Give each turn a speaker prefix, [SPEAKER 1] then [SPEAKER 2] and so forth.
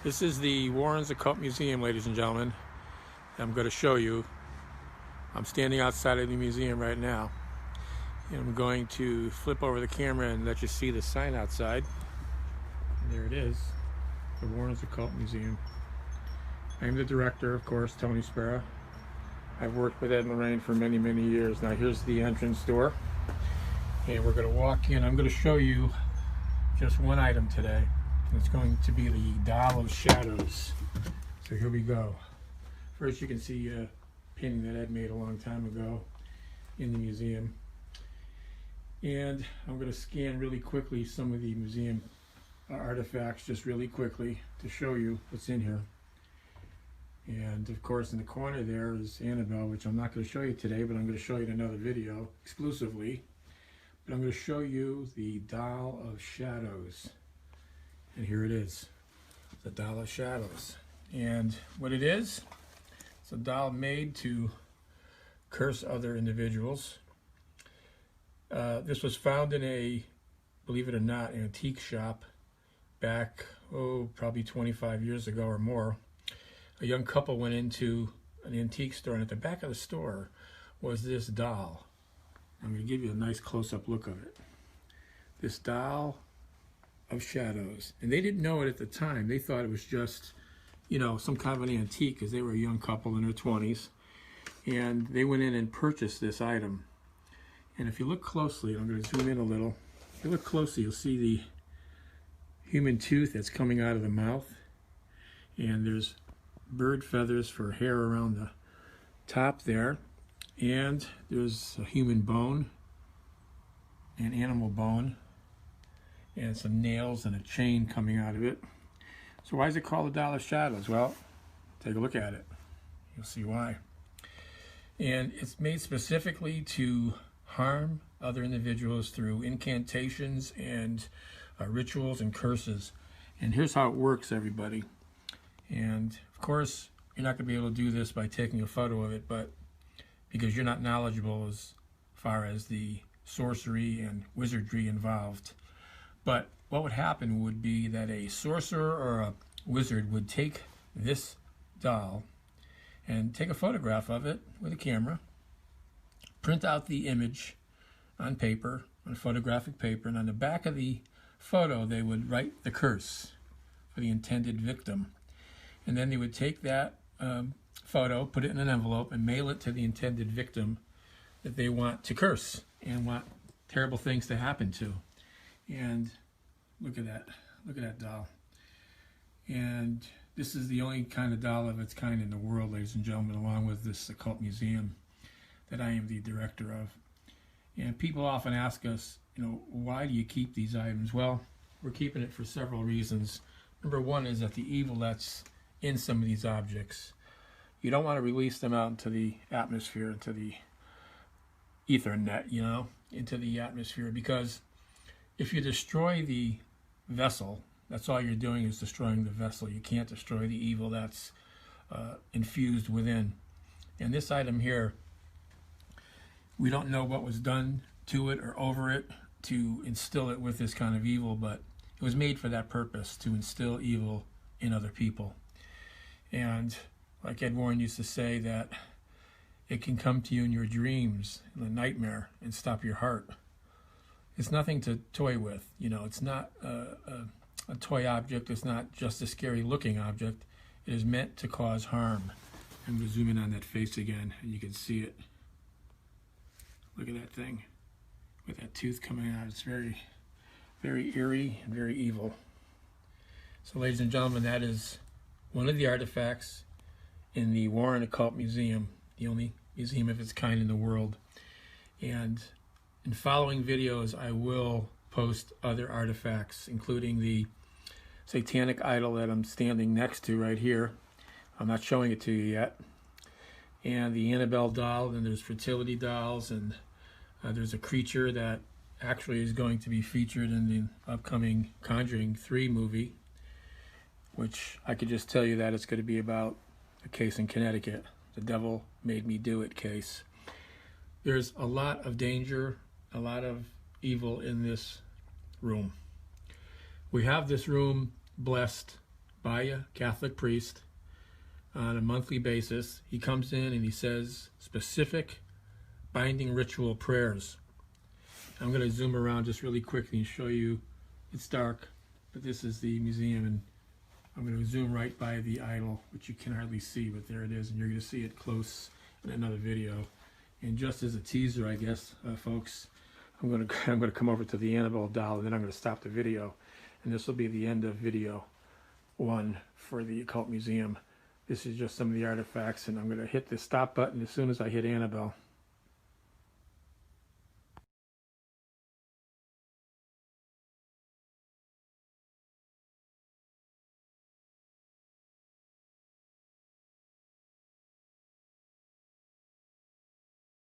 [SPEAKER 1] This is the Warren's Occult Museum, ladies and gentlemen. I'm going to show you. I'm standing outside of the museum right now, and I'm going to flip over the camera and let you see the sign outside. And there it is, the Warren's Occult Museum. I'm the director, of course, Tony Sparrow. I've worked with Ed and Lorraine for many, many years. Now here's the entrance door, and we're going to walk in. I'm going to show you just one item today. It's going to be the Doll of Shadows. So here we go. First, you can see a painting that Ed made a long time ago in the museum. And I'm going to scan really quickly some of the museum artifacts just really quickly to show you what's in here. And of course, in the corner there is Annabelle, which I'm not going to show you today, but I'm going to show you in another video exclusively. But I'm going to show you the Doll of Shadows. And here it is, the Doll of Shadows. And what it is, it's a doll made to curse other individuals. This was found in a, believe it or not, antique shop back, probably 25 years ago or more. A young couple went into an antique store, and at the back of the store was this doll. I'm going to give you a nice close-up look of it. This Doll of Shadows. And they didn't know it at the time. They thought it was just, you know, some kind of an antique, because they were a young couple in their 20s. And they went in and purchased this item. And if you look closely, I'm going to zoom in a little. If you look closely, you'll see the human tooth that's coming out of the mouth. And there's bird feathers for hair around the top there. And there's a human bone, an animal bone, and some nails and a chain coming out of it. So why is it called the Doll of Shadows? Well, take a look at it. You'll see why. And it's made specifically to harm other individuals through incantations and rituals and curses. And here's how it works, everybody. And of course, you're not going to be able to do this by taking a photo of it, but because you're not knowledgeable as far as the sorcery and wizardry involved. But what would happen would be that a sorcerer or a wizard would take this doll and take a photograph of it with a camera, print out the image on paper, on photographic paper, and on the back of the photo they would write the curse for the intended victim. And then they would take that photo, put it in an envelope, and mail it to the intended victim that they want to curse and want terrible things to happen to. And look at that doll. And this is the only kind of doll of its kind in the world, ladies and gentlemen, along with this occult museum that I am the director of. And people often ask us, you know, why do you keep these items? Well, we're keeping it for several reasons. Number one is that the evil that's in some of these objects, you don't want to release them out into the atmosphere, into the Ethernet, you know, into the atmosphere, because if you destroy the vessel, that's all you're doing is destroying the vessel. You can't destroy the evil that's infused within. And this item here, we don't know what was done to it or over it to instill it with this kind of evil, but it was made for that purpose, to instill evil in other people. And like Ed Warren used to say, that it can come to you in your dreams, in a nightmare, and stop your heart. It's nothing to toy with, you know. It's not a toy object. It's not just a scary looking object. It is meant to cause harm. I'm going to zoom in on that face again, and you can see it. Look at that thing with that tooth coming out. It's very, very eerie and very evil. So, ladies and gentlemen, that is one of the artifacts in the Warren Occult Museum, the only museum of its kind in the world. And in following videos, I will post other artifacts, including the satanic idol that I'm standing next to right here. I'm not showing it to you yet. And the Annabelle doll, and there's fertility dolls, and there's a creature that actually is going to be featured in the upcoming Conjuring 3 movie, which I could just tell you that it's going to be about a case in Connecticut, the devil made me do it case. There's a lot of danger, a lot of evil in this room. We have this room blessed by a Catholic priest on a monthly basis. He comes in and he says specific binding ritual prayers. I'm going to zoom around just really quickly and show you. It's dark, but this is the museum, and I'm going to zoom right by the idol, which you can hardly see, but there it is, and you're going to see it close in another video. And just as a teaser, I guess, folks, I'm going to come over to the Annabelle doll, and then I'm going to stop the video, and this will be the end of video 1 for the Occult Museum. This is just some of the artifacts, and I'm going to hit the stop button as soon as I hit Annabelle.